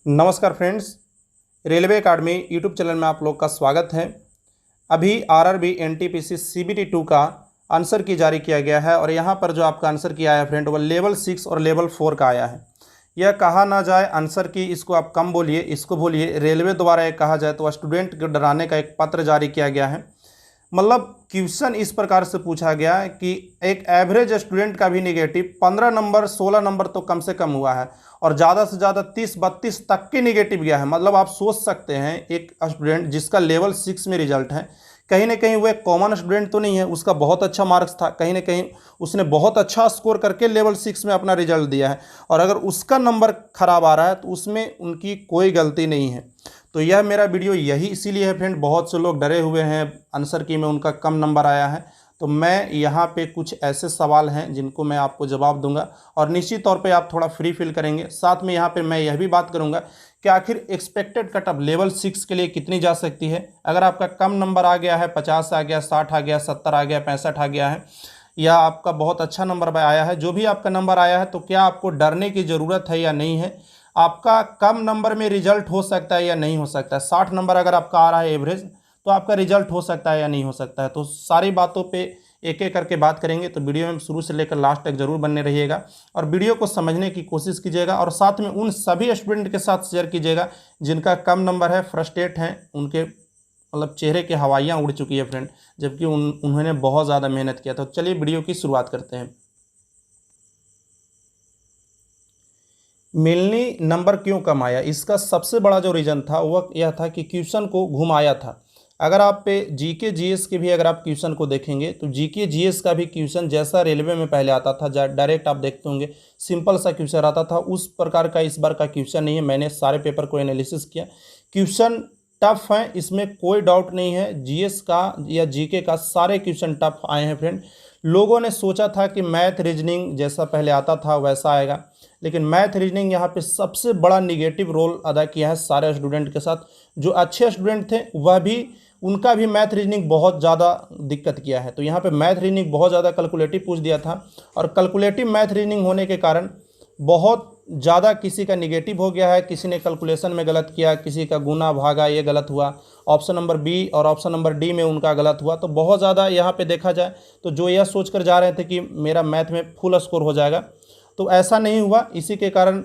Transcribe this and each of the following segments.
नमस्कार friends, railway academy YouTube channel में आप लोग का स्वागत है। अभी आरआरबी एनटीपीसी सीबीटी 2 का आंसर की जारी किया गया है और यहाँ पर जो आपका आंसर की आया है फ्रेंड, वो लेवल 6 और लेवल 4 का आया है। यह कहा ना जाए आंसर की, इसको आप कम बोलिए, इसको बोलिए रेलवे द्वारा एक कहा जाए तो स्टूडेंट को डराने का एक पत्र जारी किया गया है। मतलब क्वेश्चन इस प्रकार से पूछा गया है कि एक एवरेज स्टूडेंट का भी निगेटिव 15 नंबर 16 नंबर तो कम से कम हुआ है और ज़्यादा से ज़्यादा 30-32 तक के निगेटिव गया है। मतलब आप सोच सकते हैं एक स्टूडेंट जिसका लेवल 6 में रिजल्ट है, कहीं ना कहीं वो एक कॉमन स्टूडेंट तो नहीं है, उसका बहुत अच्छा मार्क्स था, कहीं ना कहीं उसने बहुत अच्छा स्कोर करके लेवल 6 में अपना रिजल्ट दिया है और अगर उसका नंबर खराब आ रहा है तो उसमें उनकी कोई गलती नहीं है। तो यह मेरा वीडियो यही इसीलिए है फ्रेंड, बहुत से लोग डरे हुए हैं आंसर की में उनका कम नंबर आया है, तो मैं यहाँ पे कुछ ऐसे सवाल हैं जिनको मैं आपको जवाब दूंगा और निश्चित तौर पे आप थोड़ा फ्री फील करेंगे। साथ में यहाँ पे मैं यह भी बात करूँगा कि आखिर एक्सपेक्टेड कट ऑफ लेवल 6 के लिए कितनी जा सकती है। अगर आपका कम नंबर आ गया है, 50 आ गया, 60 आ गया, 70 आ गया, 65 आ गया है, या आपका बहुत अच्छा नंबर आया है, जो भी आपका नंबर आया है, तो क्या आपको डरने की ज़रूरत है या नहीं है। आपका कम नंबर में रिजल्ट हो सकता है या नहीं हो सकता है। 60 नंबर अगर आपका आ रहा है एवरेज, तो आपका रिजल्ट हो सकता है या नहीं हो सकता है। तो सारी बातों पे एक एक करके बात करेंगे, तो वीडियो में शुरू से लेकर लास्ट तक जरूर बनने रहिएगा और वीडियो को समझने की कोशिश कीजिएगा और साथ में उन सभी स्टूडेंट के साथ शेयर कीजिएगा जिनका कम नंबर है, फ्रस्ट्रेट हैं, उनके मतलब चेहरे की हवाइयाँ उड़ चुकी है फ्रेंड, जबकि उन्होंने बहुत ज़्यादा मेहनत किया था। तो चलिए वीडियो की शुरुआत करते हैं। मिलनी नंबर क्यों कम आया, इसका सबसे बड़ा जो रीज़न था वह यह था कि क्वेश्चन को घुमाया था। अगर आप पे जीके जीएस के भी अगर आप क्वेश्चन को देखेंगे तो जीके जीएस का भी क्वेश्चन जैसा रेलवे में पहले आता था, डायरेक्ट आप देखते होंगे सिंपल सा क्वेश्चन आता था, उस प्रकार का इस बार का क्वेश्चन नहीं है। मैंने सारे पेपर को एनालिसिस किया, क्वेश्चन टफ है, इसमें कोई डाउट नहीं है। जीएस का या जीके का सारे क्वेश्चन टफ आए हैं फ्रेंड। लोगों ने सोचा था कि मैथ रीजनिंग जैसा पहले आता था वैसा आएगा, लेकिन मैथ रीजनिंग यहाँ पे सबसे बड़ा निगेटिव रोल अदा किया है सारे स्टूडेंट के साथ। जो अच्छे स्टूडेंट थे वह भी, उनका भी मैथ रीजनिंग बहुत ज़्यादा दिक्कत किया है। तो यहाँ पे मैथ रीजनिंग बहुत ज़्यादा कैलकुलेटिव पूछ दिया था और कैलकुलेटिव मैथ रीजनिंग होने के कारण बहुत ज़्यादा किसी का निगेटिव हो गया है। किसी ने कैलकुलेशन में गलत किया, किसी का गुना भागा ये गलत हुआ, ऑप्शन नंबर बी और ऑप्शन नंबर डी में उनका गलत हुआ। तो बहुत ज़्यादा यहाँ पे देखा जाए तो जो यह सोच कर जा रहे थे कि मेरा मैथ में फुल स्कोर हो जाएगा, तो ऐसा नहीं हुआ। इसी के कारण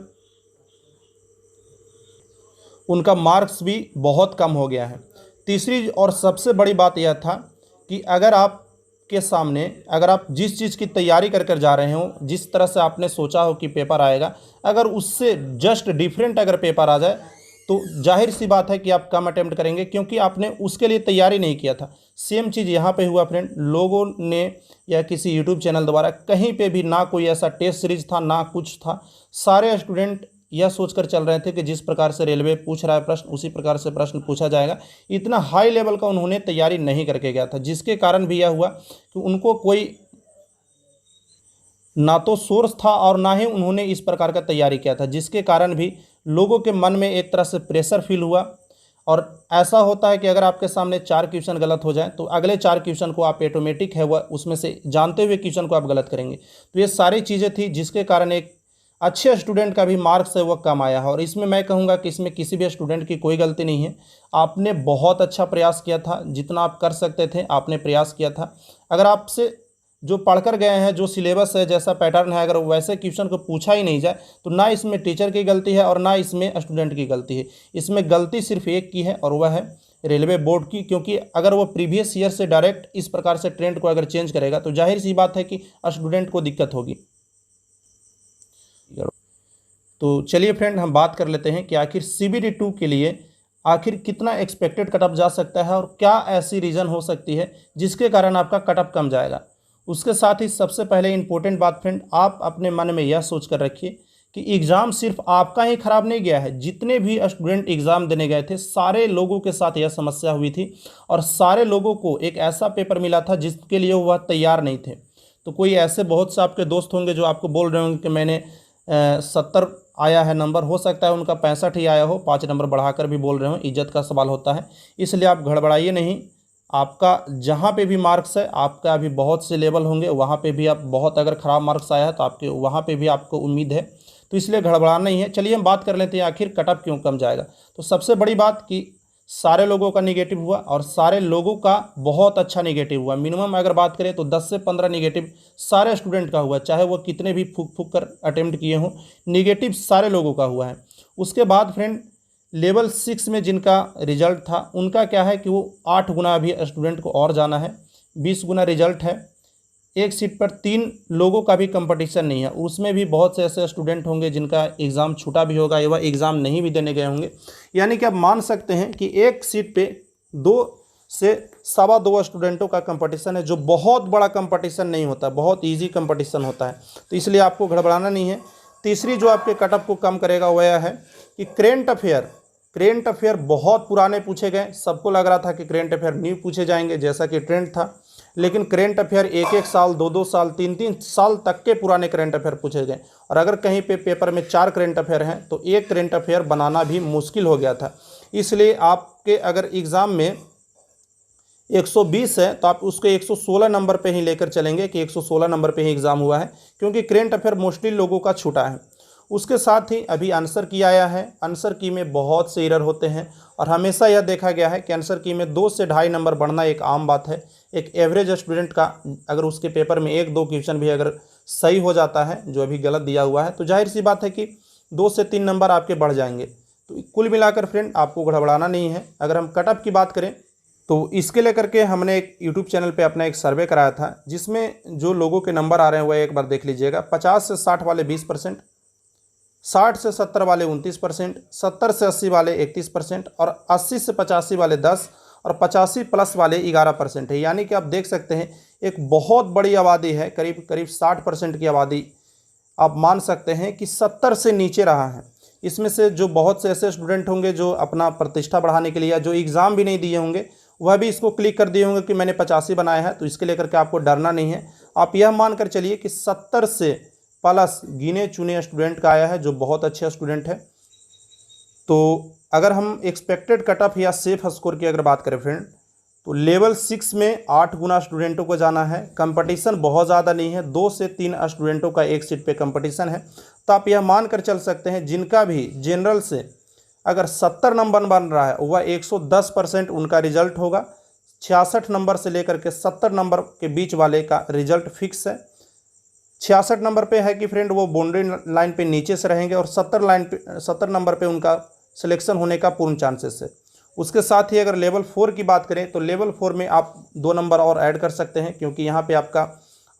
उनका मार्क्स भी बहुत कम हो गया है। तीसरी और सबसे बड़ी बात यह था कि अगर आप के सामने, अगर आप जिस चीज़ की तैयारी कर कर जा रहे हो, जिस तरह से आपने सोचा हो कि पेपर आएगा, अगर उससे जस्ट डिफरेंट अगर पेपर आ जाए तो जाहिर सी बात है कि आप कम अटेम्प्ट करेंगे, क्योंकि आपने उसके लिए तैयारी नहीं किया था। सेम चीज़ यहाँ पे हुआ फ्रेंड। लोगों ने या किसी यूट्यूब चैनल द्वारा कहीं पे भी ना कोई ऐसा टेस्ट सीरीज था ना कुछ था। सारे स्टूडेंट यह सोचकर चल रहे थे कि जिस प्रकार से रेलवे पूछ रहा है प्रश्न, उसी प्रकार से प्रश्न पूछा जाएगा। इतना हाई लेवल का उन्होंने तैयारी नहीं करके गया था, जिसके कारण भी यह हुआ कि उनको कोई ना तो सोर्स था और ना ही उन्होंने इस प्रकार का तैयारी किया था, जिसके कारण भी लोगों के मन में एक तरह से प्रेशर फील हुआ। और ऐसा होता है कि अगर आपके सामने 4 क्वेश्चन गलत हो जाए तो अगले 4 क्वेश्चन को आप ऑटोमेटिक है वह उसमें से जानते हुए क्वेश्चन को आप गलत करेंगे। तो ये सारी चीज़ें थी जिसके कारण एक अच्छे स्टूडेंट का भी मार्क्स है वह कम आया है। और इसमें मैं कहूँगा कि इसमें किसी भी स्टूडेंट की कोई गलती नहीं है। आपने बहुत अच्छा प्रयास किया था, जितना आप कर सकते थे आपने प्रयास किया था। अगर आपसे जो पढ़कर गए हैं, जो सिलेबस है, जैसा पैटर्न है, अगर वैसे क्वेश्चन को पूछा ही नहीं जाए तो ना इसमें टीचर की गलती है और ना इसमें स्टूडेंट की गलती है। इसमें गलती सिर्फ एक की है और वह है रेलवे बोर्ड की, क्योंकि अगर वो प्रीवियस ईयर से डायरेक्ट इस प्रकार से ट्रेंड को अगर चेंज करेगा तो जाहिर सी बात है कि स्टूडेंट को दिक्कत होगी। तो चलिए फ्रेंड, हम बात कर लेते हैं कि आखिर सीबीटी 2 के लिए आखिर कितना एक्सपेक्टेड कट ऑफ जा सकता है और क्या ऐसी रीज़न हो सकती है जिसके कारण आपका कट ऑफ कम जाएगा। उसके साथ ही सबसे पहले इंपॉर्टेंट बात फ्रेंड, आप अपने मन में यह सोच कर रखिए कि एग्ज़ाम सिर्फ आपका ही खराब नहीं गया है। जितने भी स्टूडेंट एग्ज़ाम देने गए थे सारे लोगों के साथ यह समस्या हुई थी और सारे लोगों को एक ऐसा पेपर मिला था जिसके लिए वह तैयार नहीं थे। तो कोई ऐसे बहुत से आपके दोस्त होंगे जो आपको बोल रहे होंगे कि मैंने 70 आया है नंबर, हो सकता है उनका 65 ही आया हो, 5 नंबर बढ़ाकर भी बोल रहे हो। इज्जत का सवाल होता है, इसलिए आप घबराइए नहीं। आपका जहाँ पे भी मार्क्स है, आपका अभी बहुत से लेवल होंगे, वहाँ पे भी आप बहुत अगर ख़राब मार्क्स आया है तो आपके वहाँ पे भी आपको उम्मीद है। तो इसलिए घबराना नहीं है। चलिए हम बात कर लेते हैं आखिर कट ऑफ क्यों कम जाएगा। तो सबसे बड़ी बात कि सारे लोगों का निगेटिव हुआ और सारे लोगों का बहुत अच्छा निगेटिव हुआ। मिनिमम अगर बात करें तो 10 से 15 निगेटिव सारे स्टूडेंट का हुआ, चाहे वो कितने भी फूक फूक कर अटेम्प्ट किए हों, निगेटिव सारे लोगों का हुआ है। उसके बाद फ्रेंड लेवल 6 में जिनका रिजल्ट था उनका क्या है कि वो 8 गुना अभी स्टूडेंट को और जाना है, 20 गुना रिजल्ट है। एक सीट पर 3 लोगों का भी कंपटीशन नहीं है, उसमें भी बहुत से ऐसे स्टूडेंट होंगे जिनका एग्ज़ाम छूटा भी होगा या वह एग्ज़ाम नहीं भी देने गए होंगे। यानी कि आप मान सकते हैं कि एक सीट पे 2 से 2.25 स्टूडेंटों का कंपटीशन है, जो बहुत बड़ा कंपटीशन नहीं होता, बहुत ईजी कंपटीशन होता है। तो इसलिए आपको घबराना नहीं है। तीसरी जो आपके कट ऑफ को कम करेगा वह है कि करेंट अफेयर बहुत पुराने पूछे गए। सबको लग रहा था कि करेंट अफेयर न्यू पूछे जाएंगे जैसा कि ट्रेंड था, लेकिन करेंट अफेयर 1-1 साल, 2-2 साल, 3-3 साल तक के पुराने करेंट अफेयर पूछे गए। और अगर कहीं पे पेपर में 4 करेंट अफेयर हैं तो एक करेंट अफेयर बनाना भी मुश्किल हो गया था। इसलिए आपके अगर एग्ज़ाम में 120 है तो आप उसको 116 नंबर पे ही लेकर चलेंगे कि 116 नंबर पे ही एग्ज़ाम हुआ है, क्योंकि करेंट अफेयर मोस्टली लोगों का छूटा है। उसके साथ ही अभी आंसर की आया है। आंसर की में बहुत से एरर होते हैं और हमेशा यह देखा गया है कि आंसर की में 2 से 2.5 नंबर बढ़ना एक आम बात है। एक एवरेज स्टूडेंट का अगर उसके पेपर में 1-2 क्वेश्चन भी अगर सही हो जाता है जो अभी गलत दिया हुआ है तो जाहिर सी बात है कि 2 से 3 नंबर आपके बढ़ जाएंगे। तो कुल मिलाकर फ्रेंड आपको घबराना नहीं है। अगर हम कट ऑफ की बात करें तो इसके लेकर के हमने एक यूट्यूब चैनल पे अपना एक सर्वे कराया था, जिसमें जो लोगों के नंबर आ रहे हैं वह एक बार देख लीजिएगा। 50 से 60 वाले 20%, 60 से 70 वाले 29%, 70 से 80 वाले 31% और 80 से 85 वाले 10 और 85 प्लस वाले 11% है। यानी कि आप देख सकते हैं एक बहुत बड़ी आबादी है, करीब 60% की आबादी आप मान सकते हैं कि 70 से नीचे रहा है। इसमें से जो बहुत से ऐसे स्टूडेंट होंगे जो अपना प्रतिष्ठा बढ़ाने के लिए या जो एग्ज़ाम भी नहीं दिए होंगे वह भी इसको क्लिक कर दिए होंगे कि मैंने 85 बनाया है। तो इसके लेकर के आपको डरना नहीं है। आप यह मान कर चलिए कि 70 से प्लस गिने चुने स्टूडेंट का आया है, जो बहुत अच्छे स्टूडेंट है। तो अगर हम एक्सपेक्टेड कट ऑफ या सेफ स्कोर की अगर बात करें फ्रेंड, तो लेवल 6 में 8 गुना स्टूडेंटों को जाना है। कंपटीशन बहुत ज़्यादा नहीं है, 2 से 3 स्टूडेंटों का एक सीट पे कंपटीशन है। तो आप यह मान कर चल सकते हैं जिनका भी जनरल से अगर 70 नंबर बन रहा है वह 110% उनका रिजल्ट होगा। 66 नंबर से लेकर के 70 नंबर के बीच वाले का रिजल्ट फिक्स है। 66 नंबर पे है कि फ्रेंड वो बाउंड्री लाइन पे नीचे से रहेंगे और 70 नंबर पे उनका सिलेक्शन होने का पूर्ण चांसेस है। उसके साथ ही अगर लेवल 4 की बात करें तो लेवल 4 में आप 2 नंबर और ऐड कर सकते हैं, क्योंकि यहाँ पे आपका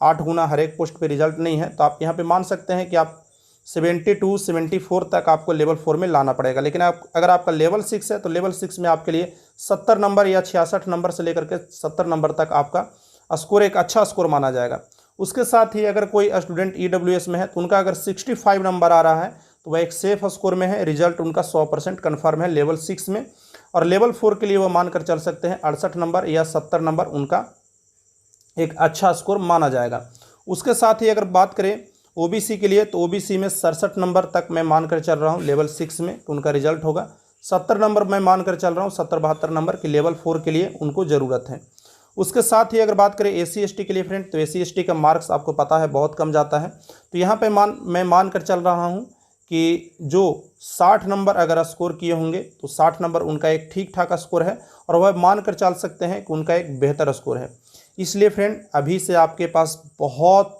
8 गुना हर एक पोस्ट पे रिजल्ट नहीं है। तो आप यहाँ पे मान सकते हैं कि आप 72 74 तक आपको लेवल 4 में लाना पड़ेगा। लेकिन अगर आपका लेवल 6 है तो लेवल 6 में आपके लिए 70 नंबर या 66 नंबर से लेकर के 70 नंबर तक आपका स्कोर एक अच्छा स्कोर माना जाएगा। उसके साथ ही अगर कोई स्टूडेंट EWS में है तो उनका अगर 65 नंबर आ रहा है तो वह एक सेफ स्कोर में है, रिजल्ट उनका 100% कन्फर्म है लेवल 6 में। और लेवल 4 के लिए वो मानकर चल सकते हैं 68 नंबर या 70 नंबर उनका एक अच्छा स्कोर माना जाएगा। उसके साथ ही अगर बात करें OBC के लिए तो OBC में 67 नंबर तक मैं मानकर चल रहा हूँ लेवल 6 में तो उनका रिजल्ट होगा। 70 नंबर मैं मानकर चल रहा हूँ 70-72 नंबर की लेवल 4 के लिए उनको ज़रूरत है। उसके साथ ही अगर बात करें SC/ST के लिए फ्रेंड, तो SC/ST का मार्क्स आपको पता है बहुत कम जाता है। तो यहाँ पे मैं मान कर चल रहा हूँ कि जो 60 नंबर अगर स्कोर किए होंगे तो 60 नंबर उनका एक ठीक ठाक स्कोर है और वह मान कर चल सकते हैं कि उनका एक बेहतर स्कोर है। इसलिए फ्रेंड अभी से आपके पास बहुत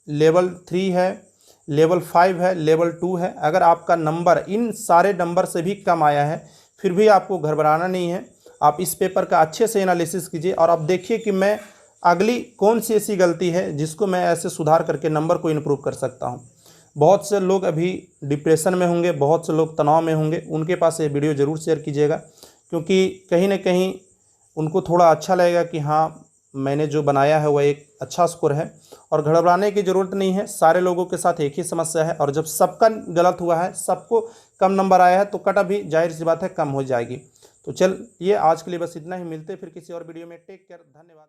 लेवल 3 है, लेवल 5 है, लेवल 2 है। अगर आपका नंबर इन सारे नंबर से भी कम आया है फिर भी आपको घबराना नहीं है। आप इस पेपर का अच्छे से एनालिसिस कीजिए और आप देखिए कि मैं अगली कौन सी ऐसी गलती है जिसको मैं ऐसे सुधार करके नंबर को इम्प्रूव कर सकता हूँ। बहुत से लोग अभी डिप्रेशन में होंगे, बहुत से लोग तनाव में होंगे, उनके पास ये वीडियो ज़रूर शेयर कीजिएगा, क्योंकि कहीं ना कहीं उनको थोड़ा अच्छा लगेगा कि हाँ मैंने जो बनाया है वह एक अच्छा स्कोर है। और घबराने की ज़रूरत नहीं है, सारे लोगों के साथ एक ही समस्या है और जब सबका गलत हुआ है, सबको कम नंबर आया है तो कट ऑफ भी जाहिर सी बात है कम हो जाएगी। तो चल ये आज के लिए बस इतना ही, मिलते फिर किसी और वीडियो में। टेक केयर, धन्यवाद।